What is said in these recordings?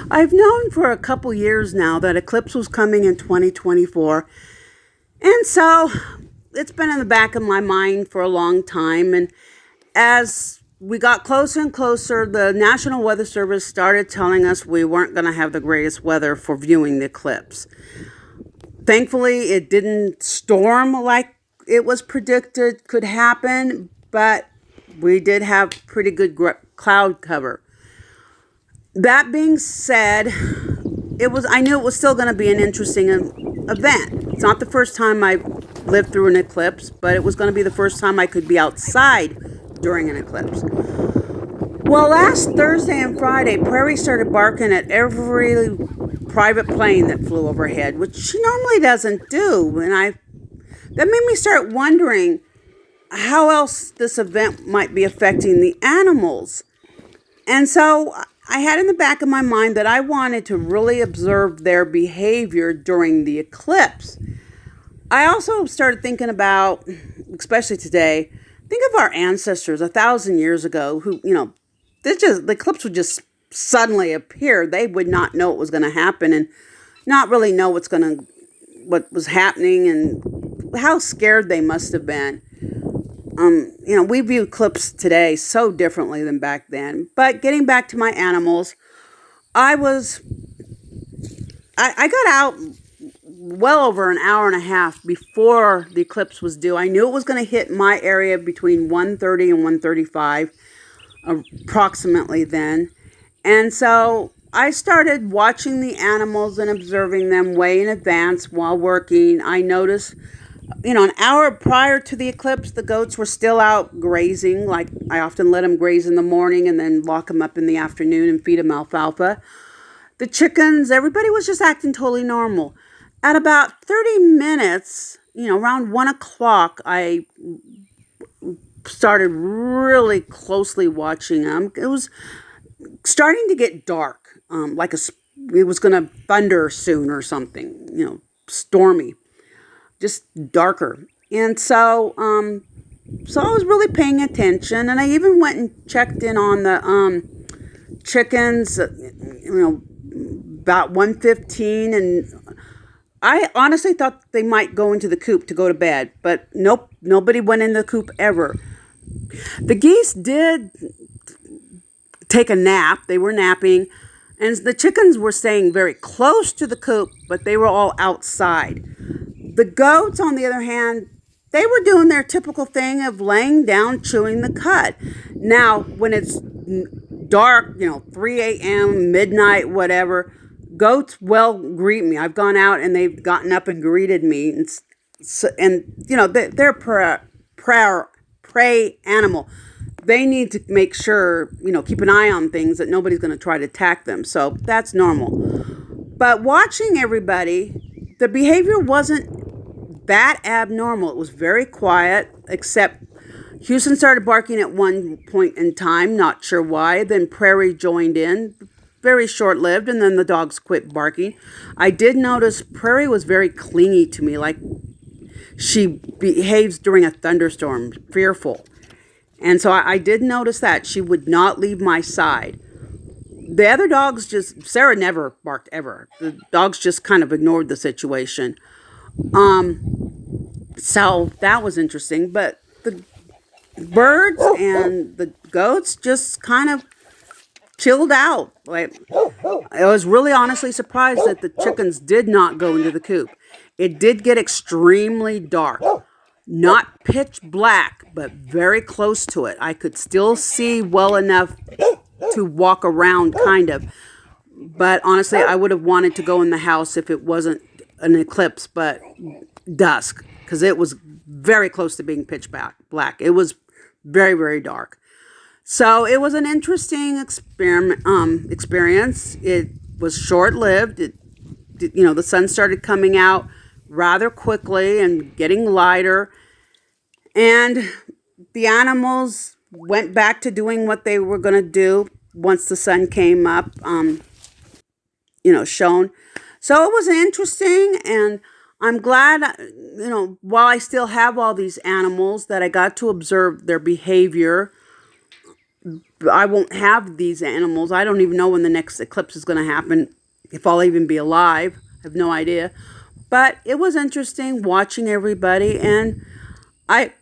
I've known for a couple years now that Eclipse was coming in 2024. And so it's been in the back of my mind for a long time. And as we got closer and closer, the National Weather Service started telling us we weren't going to have the greatest weather for viewing the eclipse. Thankfully, it didn't storm like it was predicted could happen, but we did have pretty good cloud cover. That being said, I knew it was still going to be an interesting event. It's not the first time I lived through an eclipse, but it was going to be the first time I could be outside during an eclipse. Well, last Thursday and Friday, Prairie started barking at every private plane that flew overhead, which she normally doesn't do. And that made me start wondering how else this event might be affecting the animals. And so I had in the back of my mind that I wanted to really observe their behavior during the eclipse. I also started thinking about, especially today, think of our ancestors 1,000 years ago who, the eclipse would just suddenly appear. They would not know what was going to happen and not really know what was happening and how scared they must have been. We view eclipse today so differently than back then. But getting back to my animals, I got out well over an hour and a half before the eclipse was due. I knew it was going to hit my area between 1:30 and 1:35, approximately then. And so I started watching the animals and observing them way in advance while working. I noticed, an hour prior to the eclipse, the goats were still out grazing. Like I often let them graze in the morning and then lock them up in the afternoon and feed them alfalfa. The chickens, everybody was just acting totally normal. At about 30 minutes, around 1 o'clock, I started really closely watching them. It was starting to get dark, it was going to thunder soon or something, stormy, just darker. And so I was really paying attention, and I even went and checked in on the chickens, about 1:15, and I honestly thought they might go into the coop to go to bed, but nope, nobody went in the coop ever. The geese did take a nap. They were napping, and the chickens were staying very close to the coop, but they were all outside. The goats, on the other hand, they were doing their typical thing of laying down, chewing the cud. Now, when it's dark, 3 a.m., midnight, whatever, goats will greet me. I've gone out and they've gotten up and greeted me. They're prey animal. They need to make sure, keep an eye on things that nobody's going to try to attack them. So that's normal. But watching everybody, the behavior wasn't that abnormal. It was very quiet, except Houston started barking at one point in time, not sure why. Then Prairie joined in, very short-lived, and then the dogs quit barking. I did notice Prairie was very clingy to me, like she behaves during a thunderstorm, fearful. And so I did notice that. She would not leave my side. The other dogs Sarah never barked ever. The dogs just kind of ignored the situation. So that was interesting. But the birds and the goats just kind of chilled out. I was really honestly surprised that the chickens did not go into the coop. It did get extremely dark. Not pitch black, but very close to it. I could still see well enough to walk around, kind of. But honestly, I would have wanted to go in the house if it wasn't an eclipse, but dusk, because it was very close to being pitch black. It was very, very dark. So it was an interesting experience. It was short-lived. The sun started coming out rather quickly and getting lighter. And the animals went back to doing what they were going to do once the sun came up, shone. So it was interesting, and I'm glad, while I still have all these animals, that I got to observe their behavior. I won't have these animals. I don't even know when the next eclipse is going to happen, if I'll even be alive. I have no idea. But it was interesting watching everybody, and I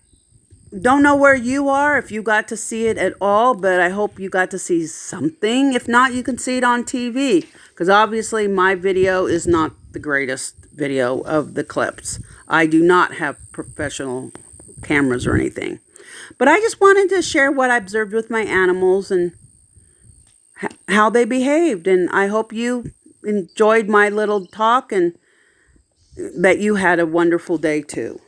don't know where you are, if you got to see it at all, but I hope you got to see something. If not, you can see it on TV, because obviously my video is not the greatest video of the eclipse. I do not have professional cameras or anything. But I just wanted to share what I observed with my animals and how they behaved. And I hope you enjoyed my little talk and that you had a wonderful day too.